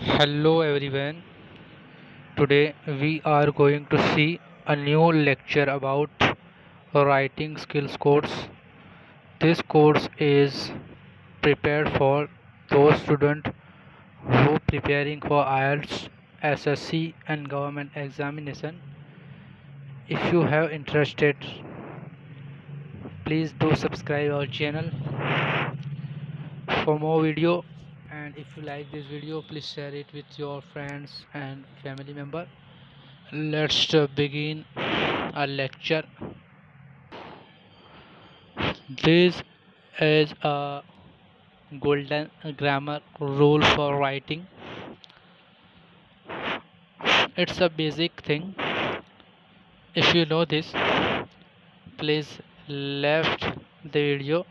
Hello everyone. Today we are going to see a new lecture about writing skills course. This course is prepared for those students who preparing for IELTS, SSC and government examination. If you have interested, please do subscribe our channel for more video, and if you like this video, please share it with your friends and family member. Let's begin a lecture. This is a golden grammar rule for writing. It's a basic thing. If you know this, please left the video.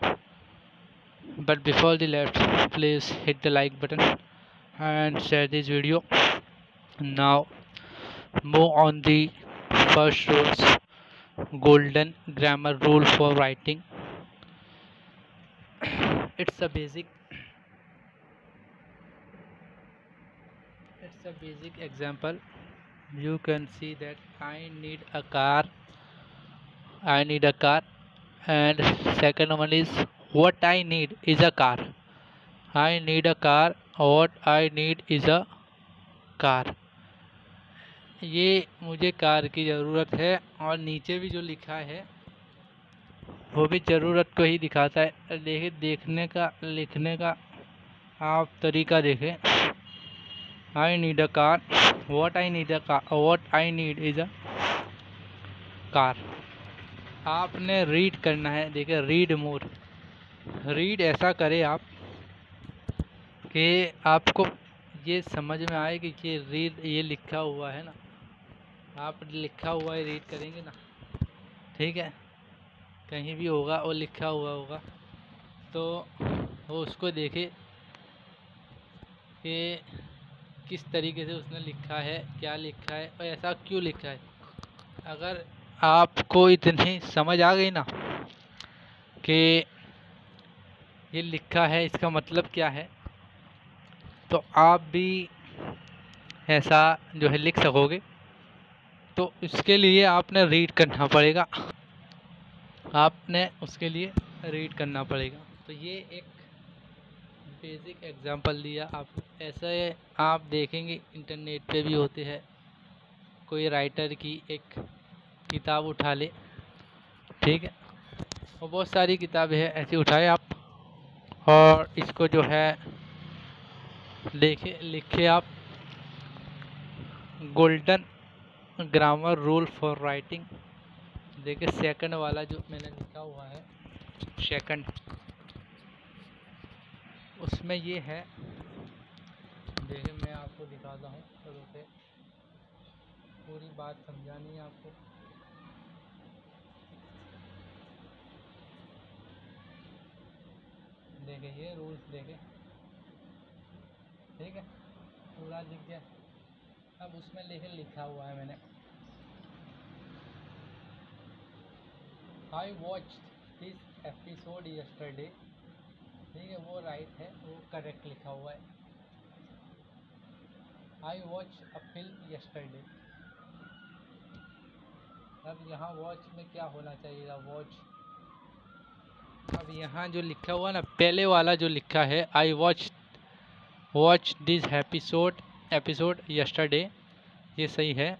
But before the left, please hit the like button and share this video. Now move on the first rules. Golden grammar rule for writing. It's a basic example. You can see that I need a car. And second one is what I need is a car. I need a car. What I need is a car. ये मुझे car की ज़रूरत है, और नीचे भी जो लिखा है वो भी ज़रूरत को ही दिखाता है। देखिए, देखने का लिखने का आप तरीका देखें। I need a car, what I need a car, what I need is a car. आपने रीड करना है। देखिए, रीड मोर, रीड ऐसा करें आप कि आपको ये समझ में आए कि ये रीड, ये लिखा हुआ है ना, आप लिखा हुआ है रीड करेंगे ना, ठीक है, कहीं भी होगा और लिखा हुआ होगा तो वो उसको देखे कि किस तरीके से उसने लिखा है, क्या लिखा है और ऐसा क्यों लिखा है। अगर आपको इतनी समझ आ गई ना कि ये लिखा है, इसका मतलब क्या है, तो आप भी ऐसा जो है लिख सकोगे। तो इसके लिए आपने रीड करना पड़ेगा, उसके लिए रीड करना पड़ेगा। तो ये एक बेसिक एग्जांपल दिया आप। ऐसे आप देखेंगे इंटरनेट पे भी होते हैं। कोई राइटर की एक किताब उठा ले, ठीक है, और बहुत सारी किताबें हैं, ऐसी उठाए आप और इसको जो है लिखे आप golden grammar rule for writing. देखिए, सेकंड वाला जो मैंने लिखा हुआ है, सेकंड, उसमें ये है। देखिए, मैं आपको दिखाता हूँ, शुरू से पूरी बात समझानी है आपको। देखिए, ये रूल्स देखे, ठीक है, पूरा लिख दिया। अब उसमें लिखा हुआ है मैंने, I watch this episode yesterday, ठीक है, वो राइट है, वो करेक्ट लिखा हुआ है। I watch a film yesterday, अब यहाँ वॉच में क्या होना चाहिए, वॉच। अब यहाँ जो लिखा हुआ ना, पहले वाला जो लिखा है I watch this episode yesterday, ये सही है।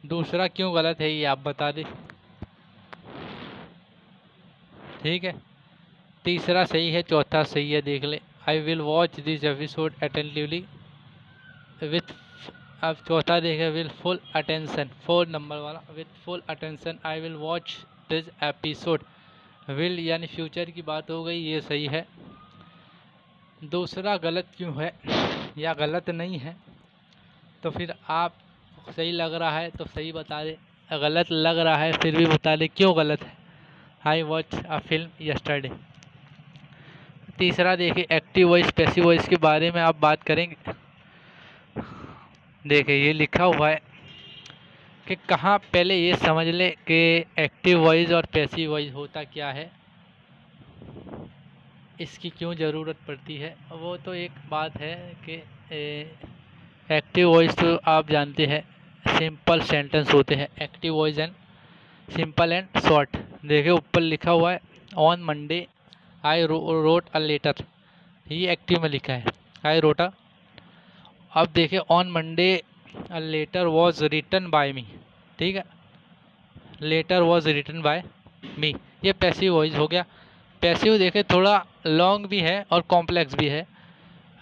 दूसरा क्यों गलत है ये आप बता दें, ठीक है। तीसरा सही है, चौथा सही है, देख ले। I will watch this episode attentively with, अब चौथा देखे विल फुल अटेंशन, 4 नंबर वाला, with full attention I will watch this episode. Will यानी फ्यूचर की बात हो गई, ये सही है। दूसरा गलत क्यों है या गलत नहीं है, तो फिर आप सही लग रहा है तो सही बता दे, गलत लग रहा है फिर भी बता दे क्यों गलत है। I watch a film yesterday. तीसरा देखिए, एक्टिव वॉइस पैसिव वॉइस के बारे में आप बात करेंगे। देखिए, ये लिखा हुआ है कि कहाँ, पहले ये समझ ले कि एक्टिव वॉइस और पैसिव वॉइस होता क्या है, इसकी क्यों ज़रूरत पड़ती है। वो तो एक बात है कि एक्टिव वॉइस तो आप जानते हैं सिंपल सेंटेंस होते हैं, active voice and simple and short. देखिए ऊपर लिखा हुआ है on Monday I wrote a letter, ये एक्टिव में लिखा है आई रोट अ। अब देखिए on Monday a letter was written by me, ठीक है, letter was written by me, ये पैसिव वॉइस हो गया। पैसिव देखे थोड़ा लॉन्ग भी है और कॉम्प्लेक्स भी है।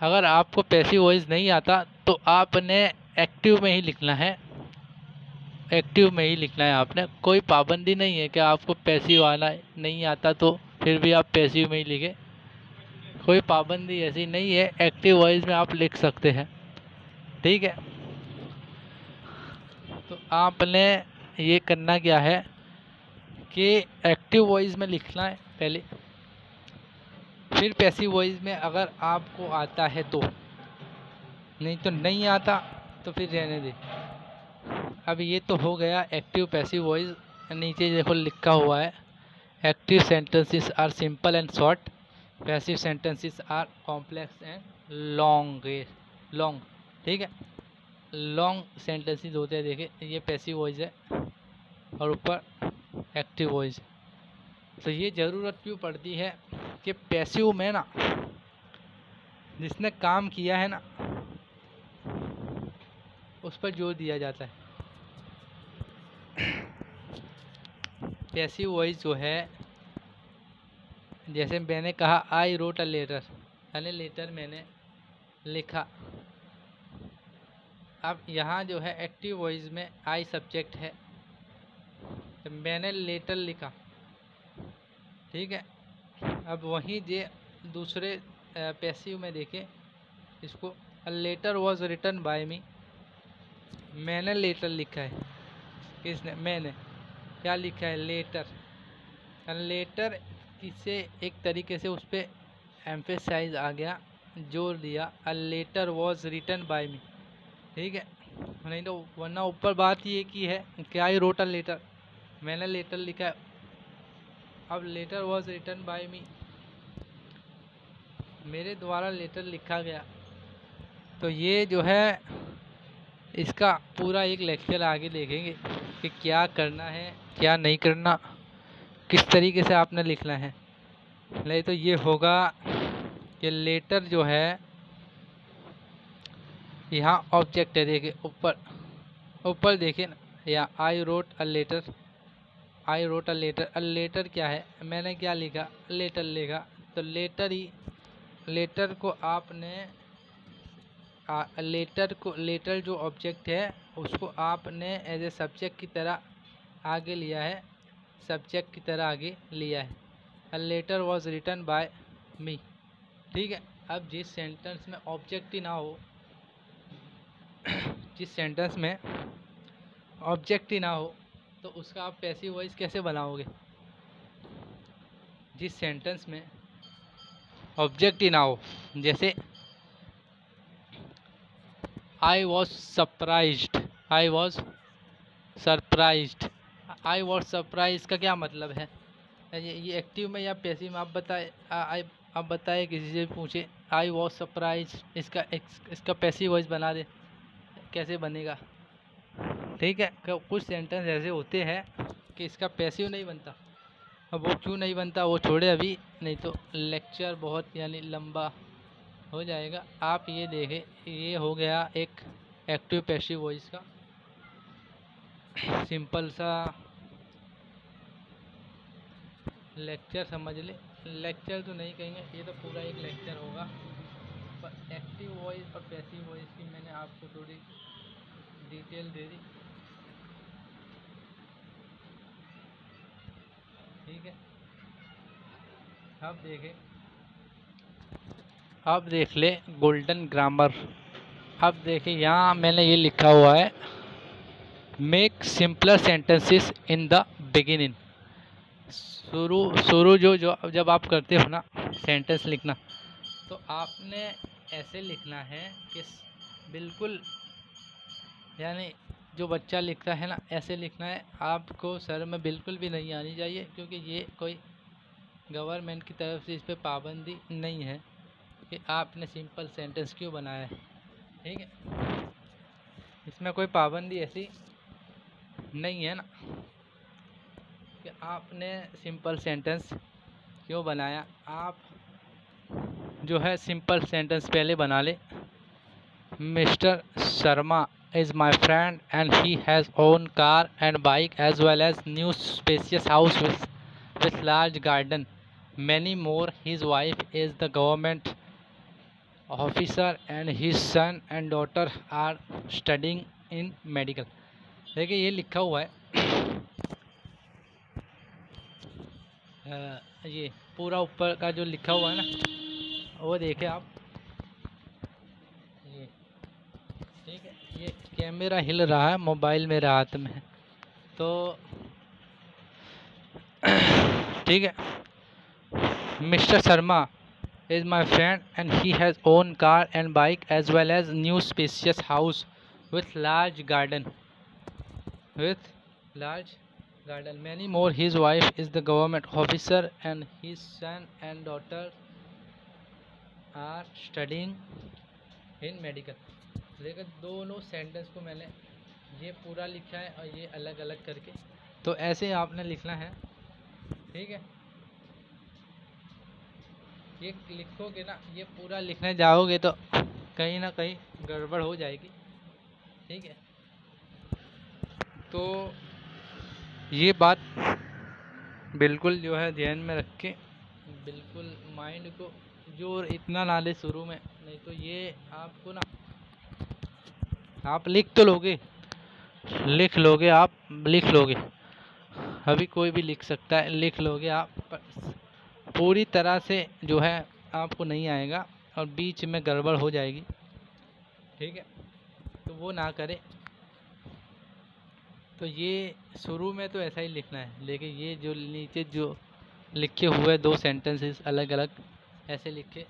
अगर आपको पैसिव वॉइस नहीं आता तो आपने एक्टिव में ही लिखना है, एक्टिव में ही लिखना है आपने। कोई पाबंदी नहीं है कि आपको पैसिव आना नहीं आता तो फिर भी आप पैसिव में ही लिखें, कोई पाबंदी ऐसी नहीं है, एक्टिव वॉइस में आप लिख सकते हैं, ठीक है। तो आपने ये करना क्या है कि एक्टिव वॉइस में लिखना है पहले, फिर पैसिव वॉइस में अगर आपको आता है तो, नहीं तो नहीं आता तो फिर रहने दे। अब ये तो हो गया एक्टिव पैसिव वॉइस। नीचे देखो लिखा हुआ है active sentences are simple and short, passive sentences are complex and long, ठीक है। लॉन्ग सेंटेंसेस होते हैं, देखिए ये पैसिव वॉइस है और ऊपर एक्टिव वॉइस। तो ये ज़रूरत क्यों पड़ती है कि पैसिव में ना जिसने काम किया है ना उस पर जोर दिया जाता है। पैसिव वॉइस जो है, जैसे मैंने कहा आई रोट अ लेटर, यानी लेटर मैंने लिखा। अब यहाँ जो है एक्टिव वॉइस में आई सब्जेक्ट है, तो मैंने लेटर लिखा, ठीक है। अब वहीं जे दूसरे पैसिव में देखें इसको, a letter was written by me, मैंने लेटर लिखा है, किसने, मैंने। क्या लिखा है, लेटर। लेटर किसे एक तरीके से उस पर एम्फेसाइज आ गया, जोर दिया, a letter was written by me, ठीक है। नहीं तो वरना ऊपर बात ये की है कि आई रोट अ लेटर, मैंने लेटर लिखा है। अब लेटर वॉज रिटन बाय मी, मेरे द्वारा लेटर लिखा गया। तो ये जो है इसका पूरा एक लेक्चर आगे देखेंगे कि क्या करना है क्या नहीं करना, किस तरीके से आपने लिखना है। नहीं तो ये होगा कि लेटर जो है यहाँ ऑब्जेक्ट है, देखिए ऊपर ऊपर देखिए ना, यहाँ I wrote a letter, I wrote a letter. A letter क्या है, मैंने क्या लिखा, लेटर लिखा। तो लेटर ही, लेटर को आपने लेटर जो ऑब्जेक्ट है उसको आपने एज ए सब्जेक्ट की तरह आगे लिया है, सब्जेक्ट की तरह आगे लिया है। A letter was written by me, ठीक है। अब जिस सेंटेंस में ऑब्जेक्ट ही ना हो, जिस सेंटेंस में ऑब्जेक्ट ही ना हो तो उसका आप पैसिव वॉइस कैसे बनाओगे। जिस सेंटेंस में ऑब्जेक्ट ही ना हो, जैसे I was surprised, I was surprised, I was surprise का क्या मतलब है, ये एक्टिव में या पैसिव में आप बताए। आप बताए, किसी से पूछे आई वॉज सरप्राइज, इसका पैसिव वॉइस बना दे, कैसे बनेगा, ठीक है। कुछ सेंटेंस ऐसे होते हैं कि इसका पैसिव नहीं बनता। अब वो क्यों नहीं बनता वो छोड़े अभी, नहीं तो लेक्चर बहुत यानी लंबा हो जाएगा। आप ये देखें, ये हो गया एक एक्टिव पैसिव वॉइस का सिंपल सा लेक्चर समझ ले। लेक्चर तो नहीं कहेंगे, ये तो पूरा एक लेक्चर होगा। पर एक्टिव वॉइस और पैसिव वॉइस की मैंने आपको थोड़ी डिटेल दे दी, ठीक है। अब देखें, अब देख ले गोल्डन ग्रामर। अब देखिए यहाँ मैंने ये लिखा हुआ है make simpler sentences in the beginning. शुरू शुरू जो जो जब आप करते हो ना सेंटेंस लिखना, तो आपने ऐसे लिखना है कि बिल्कुल यानी जो बच्चा लिखता है ना ऐसे लिखना है। आपको सर में बिल्कुल भी नहीं आनी चाहिए, क्योंकि ये कोई गवर्नमेंट की तरफ से इस पर पाबंदी नहीं है कि आपने सिंपल सेंटेंस क्यों बनाया है। ठीक है, इसमें कोई पाबंदी ऐसी नहीं है ना कि आपने सिंपल सेंटेंस क्यों बनाया। आप जो है सिंपल सेंटेंस पहले बना ले। Mister Sharma is my friend and he has own car and bike as well as new spacious house with large garden. Many more. His wife is the government officer and his son and daughter are studying in medical. देखिए ये लिखा हुआ है ये पूरा ऊपर का जो लिखा हुआ है ना वो देखे आप, ये ठीक है। ये कैमरा हिल रहा है, मोबाइल मेरे हाथ में है तो ठीक है। Mister Sharma is my friend and he has own car and bike as well as new spacious house with large garden many more. His wife is the government officer and his son and daughter are studying in medical। लेकिन दोनों sentence को मैंने ये पूरा लिखा है और ये अलग अलग करके, तो ऐसे आपने लिखना है। ठीक है, ये लिखोगे ना, ये पूरा लिखने जाओगे तो कहीं ना कहीं गड़बड़ हो जाएगी। ठीक है, तो ये बात बिल्कुल जो है ध्यान में रख के, बिल्कुल माइंड को जो इतना नॉलेज शुरू में नहीं, तो ये आपको ना आप लिख तो लोगे, लिख लोगे, आप लिख लोगे, अभी कोई भी लिख सकता है, लिख लोगे आप, पूरी तरह से जो है आपको नहीं आएगा और बीच में गड़बड़ हो जाएगी। ठीक है, तो वो ना करें। तो ये शुरू में तो ऐसा ही लिखना है, लेकिन ये जो नीचे जो लिखे हुए दो सेंटेंसेस अलग अलग ऐसे लिखे,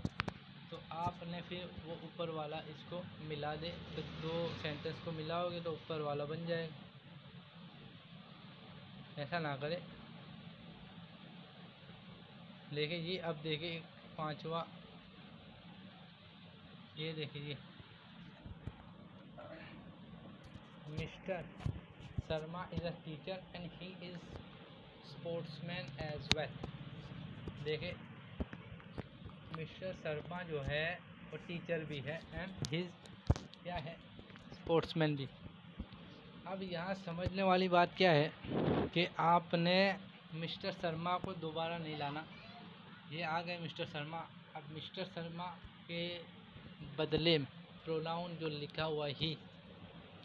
तो आपने फिर वो ऊपर वाला इसको मिला दे, तो दो सेंटेंस को मिलाओगे तो ऊपर वाला बन जाएगा। ऐसा ना करें। देखिए ये अब देखिए पांचवा, ये देखिए mister Sharma is a teacher and he is sportsman as well. देखिए मिस्टर शर्मा जो है वो टीचर भी है एंड हिज क्या है, स्पोर्ट्समैन भी। अब यहाँ समझने वाली बात क्या है कि आपने मिस्टर शर्मा को दोबारा नहीं लाना। ये आ गए मिस्टर शर्मा, अब मिस्टर शर्मा के बदले प्रोनाउन जो लिखा हुआ ही,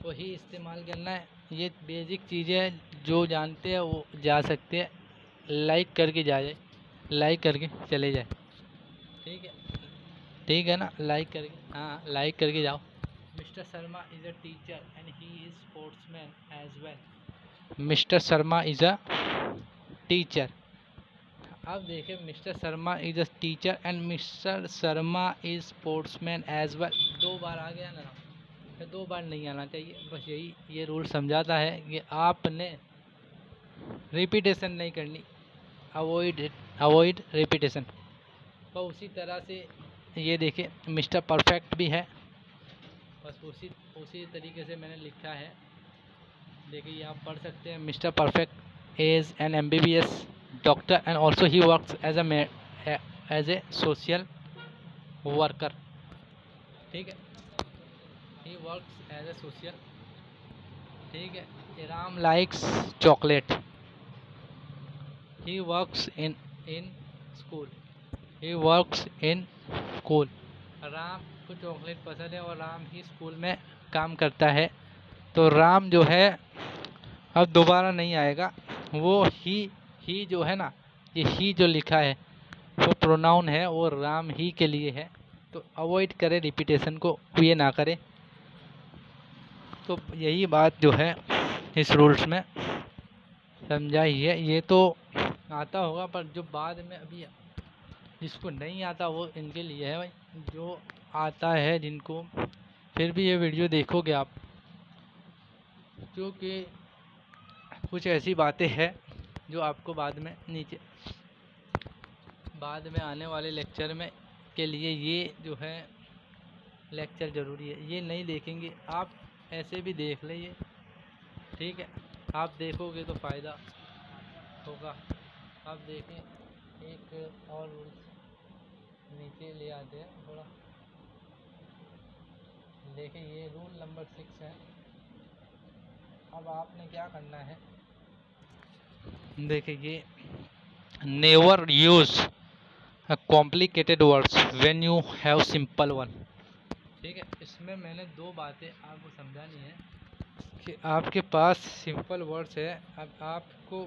वही इस्तेमाल करना है। ये बेसिक चीज़ें जो जानते हैं वो जा सकते हैं, लाइक करके जाए, लाइक करके चले जाए। ठीक है, ठीक है ना, लाइक करके, हाँ लाइक करके जाओ। Mister Sharma is a teacher and he is sportsman as well. Mister Sharma is a teacher. अब देखिए mister Sharma is a teacher and mister Sharma is sportsman as well. दो बार आ गया ना, फिर दो बार नहीं आना चाहिए। बस यही ये रूल समझाता है कि आपने रिपीटेशन नहीं करनी, अवॉइड रिपीटेशन। तो उसी तरह से ये देखिए मिस्टर परफेक्ट भी है, बस उसी तरीके से मैंने लिखा है। देखिए आप पढ़ सकते हैं, mister perfect is an MBBS doctor and also he works as a social worker. ठीक है, he works as a social. ठीक है, Ram likes chocolate, he works in school, he works in school. Ram को चॉकलेट पसंद है और राम ही स्कूल में काम करता है। तो राम जो है अब दोबारा नहीं आएगा, वो ही जो है ना, ये ही जो लिखा है वो प्रोनाउन है, वो राम ही के लिए है। तो अवॉइड करें रिपीटेशन को, ये ना करें। तो यही बात जो है इस रूल्स में समझाई है। ये तो आता होगा, पर जो बाद में अभी जिसको नहीं आता वो इनके लिए है भाई, जो आता है जिनको, फिर भी ये वीडियो देखोगे आप, क्योंकि कुछ ऐसी बातें हैं जो आपको बाद में बाद में आने वाले लेक्चर में के लिए ये जो है लेक्चर ज़रूरी है, ये नहीं देखेंगे आप ऐसे भी देख ले ये, ठीक है। आप देखोगे तो फ़ायदा होगा। आप देखें एक और रूल्स नीचे ले आते हैं थोड़ा, देखिए ये रूल नंबर 6 है। अब आपने क्या करना है, देखिए ये never use complicated words when you have simple one, ठीक है। इसमें मैंने दो बातें आपको समझानी है कि आपके पास सिंपल वर्ड्स है, अब आपको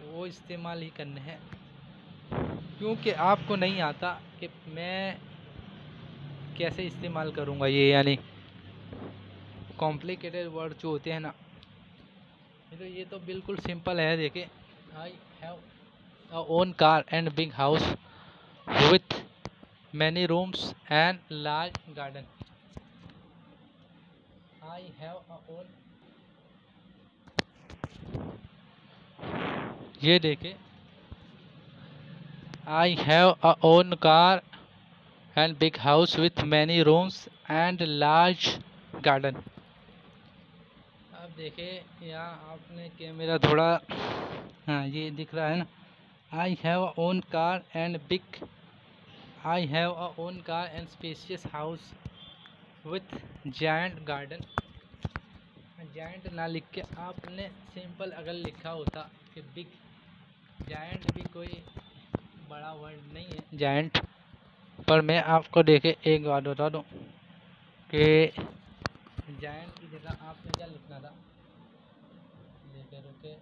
वो इस्तेमाल ही करने हैं, क्योंकि आपको नहीं आता कि मैं कैसे इस्तेमाल करूँगा ये, यानी कॉम्प्लिकेटेड वर्ड जो होते हैं ना, तो ये तो बिल्कुल सिंपल है। देखिए I have a own car and big house with many rooms and large garden. I have a own, ये देखिए I have a own car and big house with many rooms and large garden. अब देखिए यहाँ आपने camera थोड़ा, हाँ ये दिख रहा है ना, I have a own car and big, I have a own car and spacious house with giant garden. Giant ना लिख के आपने सिंपल अगर लिखा होता कि बिग, जायंट भी कोई बड़ा वर्ड नहीं है जायंट, पर मैं आपको देखे एक बात बता दूं कि जायंट की जगह आपने क्या लिखना था, देखे रुके,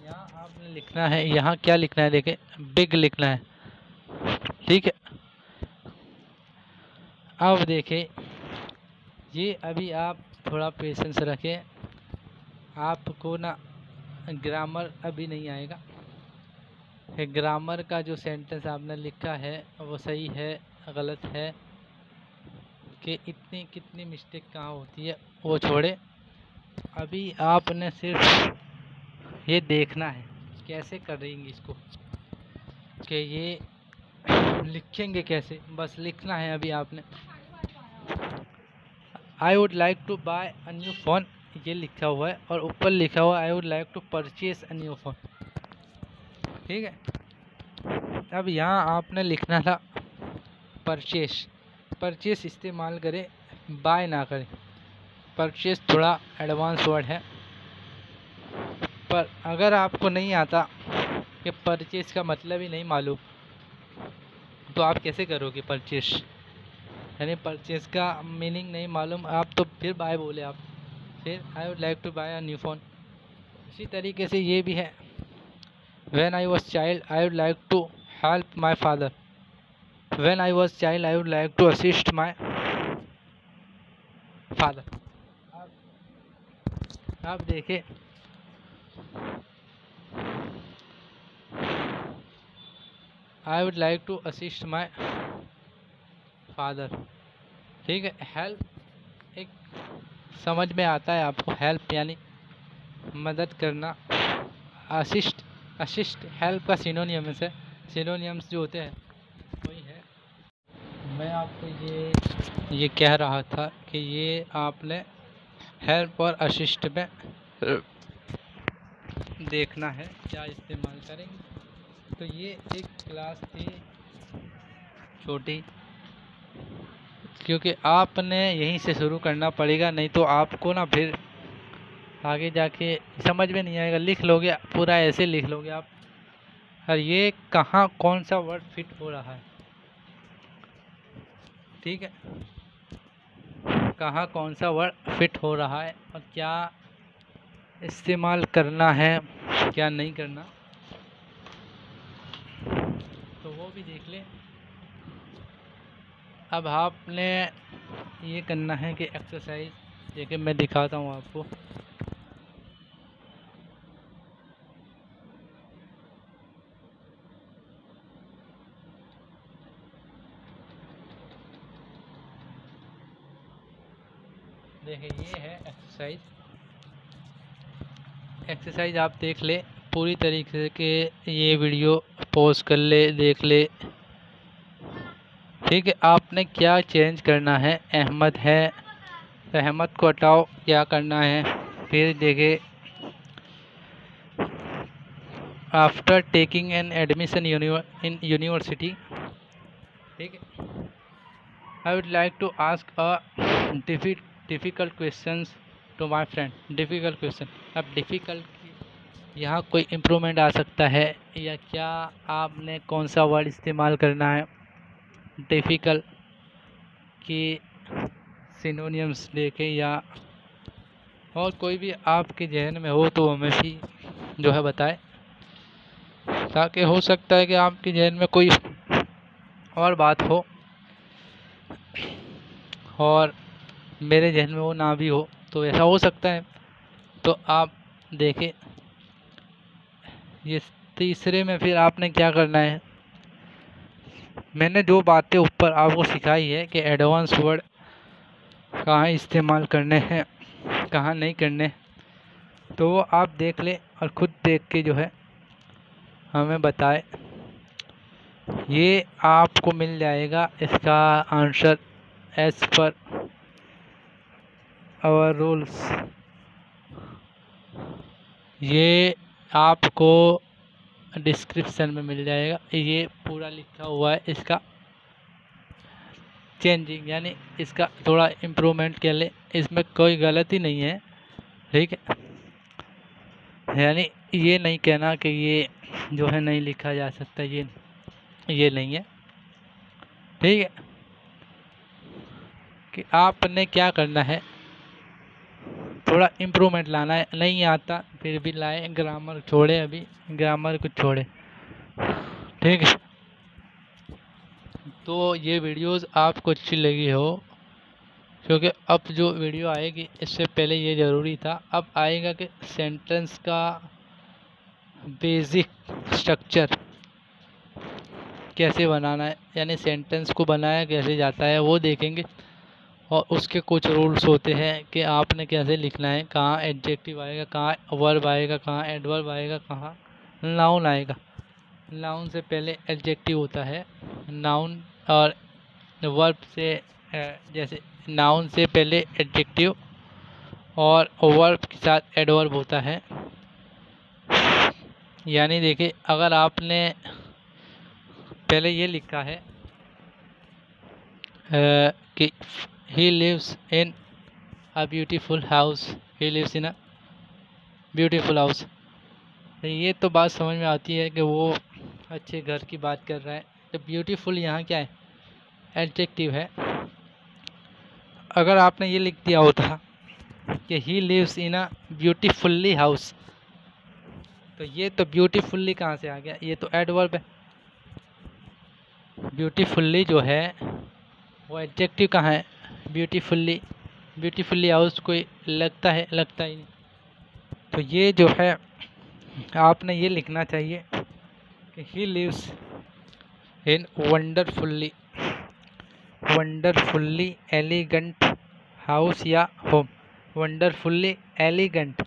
यहाँ आपने लिखना है, यहाँ क्या लिखना है, देखे बिग लिखना है, ठीक है। अब देखें ये, अभी आप थोड़ा पेशेंस रखें, आपको ना ग्रामर अभी नहीं आएगा। ग्रामर का जो सेंटेंस आपने लिखा है वो सही है गलत है, कि इतनी कितनी मिस्टेक कहाँ होती है वो छोड़े, अभी आपने सिर्फ ये देखना है कैसे करेंगे इसको, कि ये लिखेंगे कैसे, बस लिखना है अभी आपने। I would like to buy a new phone, ये लिखा हुआ है, और ऊपर लिखा हुआ है I would like to purchase a new phone, ठीक है। अब यहाँ आपने लिखना था परचेस, परचेस इस्तेमाल करें, बाय ना करें। परचेस थोड़ा एडवांस वर्ड है, पर अगर आपको नहीं आता कि परचेस का मतलब ही नहीं मालूम, तो आप कैसे करोगे परचेस, यानी परचेस का मीनिंग नहीं मालूम आप, तो फिर बाय बोले आप, फिर I would like to buy a new phone. इसी तरीके से ये भी है, when I was child I would like to help my father, when I was child I would like to assist my father. आप देखें I would like to assist my father, ठीक है। हेल्प एक समझ में आता है आपको, हेल्प यानी मदद करना, असिस्ट, असिस्ट हेल्प का सिनोनियम्स है, सिनोनियम्स जो होते हैं वही है। मैं आपको ये कह रहा था कि ये आपने हेल्प और असिस्ट में देखना है क्या इस्तेमाल करेंगे। तो ये एक क्लास थी छोटी, क्योंकि आपने यहीं से शुरू करना पड़ेगा, नहीं तो आपको ना फिर आगे जाके समझ में नहीं आएगा। लिख लोगे पूरा, ऐसे लिख लोगे आप, और ये कहाँ कौन सा वर्ड फिट हो रहा है, ठीक है, कहाँ कौन सा वर्ड फिट हो रहा है और क्या इस्तेमाल करना है क्या नहीं करना, तो वो भी देख ले। अब आपने ये करना है कि एक्सरसाइज, देखिए मैं दिखाता हूँ आपको, देखिए ये है एक्सरसाइज। एक्सरसाइज आप देख ले पूरी तरीके से, कि ये वीडियो पॉज कर ले, देख ले, ठीक है, आपने क्या चेंज करना है, अहमद है तो अहमद को हटाओ, क्या करना है। फिर देखे after taking an admission in university, ठीक है, I would like to ask a difficult questions to my friend. Difficult question, अब डिफ़िकल्ट यहाँ कोई इम्प्रूवमेंट आ सकता है, या क्या आपने कौन सा वर्ड इस्तेमाल करना है डिफ़िकल्ट की सिनोनिम्स देके, या और कोई भी आपके जहन में हो तो हमें भी जो है बताएं, ताकि हो सकता है कि आपके जहन में कोई और बात हो और मेरे जहन में वो ना भी हो, तो ऐसा हो सकता है। तो आप देखें, ये तीसरे में फिर आपने क्या करना है, मैंने जो बातें ऊपर आपको सिखाई है कि एडवांस वर्ड कहाँ इस्तेमाल करने हैं कहाँ नहीं करने, तो वो आप देख लें और ख़ुद देख के जो है हमें बताएं। ये आपको मिल जाएगा इसका answer as per our rules. ये आपको डिस्क्रिप्शन में मिल जाएगा, ये पूरा लिखा हुआ है इसका चेंजिंग, यानी इसका थोड़ा इम्प्रूवमेंट के लिए, इसमें कोई गलती नहीं है, ठीक है। यानी ये नहीं कहना कि ये जो है नहीं लिखा जा सकता, ये नहीं है, ठीक है। कि आपने क्या करना है, थोड़ा इम्प्रूवमेंट लाना है, नहीं आता फिर भी लाए, ग्रामर छोड़े, अभी ग्रामर को छोड़े, ठीक है। तो ये वीडियोस आपको अच्छी लगी हो, क्योंकि अब जो वीडियो आएगी इससे पहले ये ज़रूरी था, अब आएगा कि सेंटेंस का बेसिक स्ट्रक्चर कैसे बनाना है, यानी सेंटेंस को बनाया कैसे जाता है वो देखेंगे, और उसके कुछ रूल्स होते हैं कि आपने कैसे लिखना है, कहाँ एडजेक्टिव आएगा, कहाँ वर्ब आएगा, कहाँ एडवर्ब आएगा, कहाँ नाउन आएगा। नाउन से पहले एडजेक्टिव होता है, नाउन और वर्ब से जैसे नाउन से पहले एडजेक्टिव और वर्ब के साथ एडवर्ब होता है। यानी देखिए, अगर आपने पहले ये लिखा है कि he lives in a beautiful house, he lives in a beautiful house, ये तो बात समझ में आती है कि वो अच्छे घर की बात कर रहा है। तो ब्यूटीफुल यहाँ क्या है, एडजेक्टिव है। अगर आपने ये लिख दिया होता कि he lives in a beautifully house, तो ये तो ब्यूटीफुल्ली कहाँ से आ गया, ये तो एडवर्ब है। ब्यूटीफुल्ली जो है वो एडजेक्टिव कहाँ है, ब्यूटीफुल्ली, ब्यूटीफुल्ली हाउस कोई लगता है, लगता ही नहीं। तो ये जो है आपने ये लिखना चाहिए कि he lives in wonderfully elegant house या होम। वंडरफुल्ली एलिगेंट,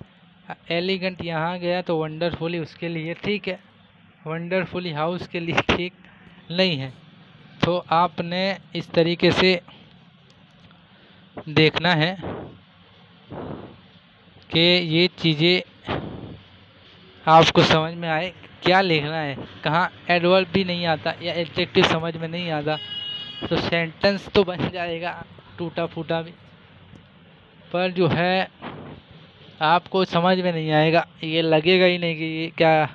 एलिगेंट यहाँ गया तो वंडरफुली उसके लिए ठीक है, वंडरफुली हाउस के लिए ठीक नहीं है। तो आपने इस तरीके से देखना है कि ये चीज़ें आपको समझ में आए, क्या लिखना है, कहाँ एडवर्ब भी नहीं आता या एडजेक्टिव समझ में नहीं आता, तो सेंटेंस तो बन जाएगा टूटा फूटा भी, पर जो है आपको समझ में नहीं आएगा, ये लगेगा ही नहीं कि ये क्या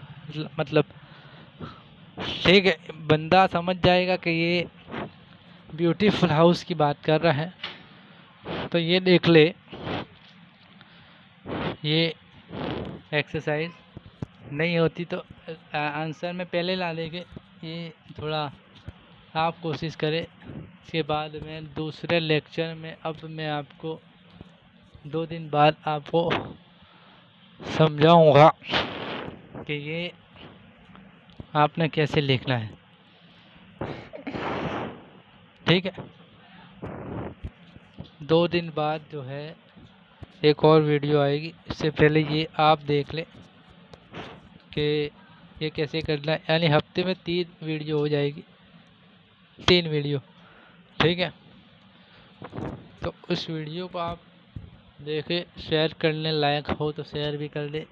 मतलब, ठीक है। बंदा समझ जाएगा कि ये ब्यूटीफुल हाउस की बात कर रहा है। तो ये देख ले, ये एक्सरसाइज नहीं होती तो आंसर में पहले ला लेंगे, ये थोड़ा आप कोशिश करें। इसके बाद में दूसरे लेक्चर में अब मैं आपको 2 दिन बाद आपको समझाऊंगा कि ये आपने कैसे लिखना है, ठीक है। 2 दिन बाद जो है एक और वीडियो आएगी, इससे पहले ये आप देख लें कि ये कैसे करना है। यानी हफ्ते में 3 वीडियो हो जाएगी, 3 वीडियो, ठीक है, तो उस वीडियो को आप देखे, शेयर करने लायक हो तो शेयर भी कर ले,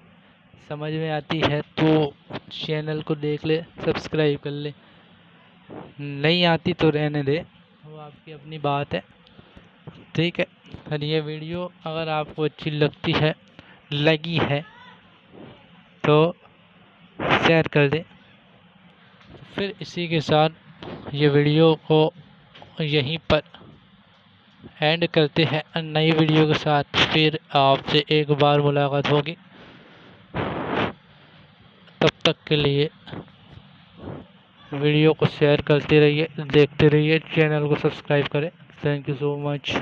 समझ में आती है तो चैनल को देख ले, सब्सक्राइब कर ले, नहीं आती तो रहने दे, वो आपकी अपनी बात है। ठीक है, और ये वीडियो अगर आपको अच्छी लगी है तो शेयर कर दे। फिर इसी के साथ ये वीडियो को यहीं पर एंड करते हैं, नई वीडियो के साथ फिर आपसे एक बार मुलाकात होगी। तब तक के लिए वीडियो को शेयर करते रहिए, देखते रहिए, चैनल को सब्सक्राइब करें। Thank you so much.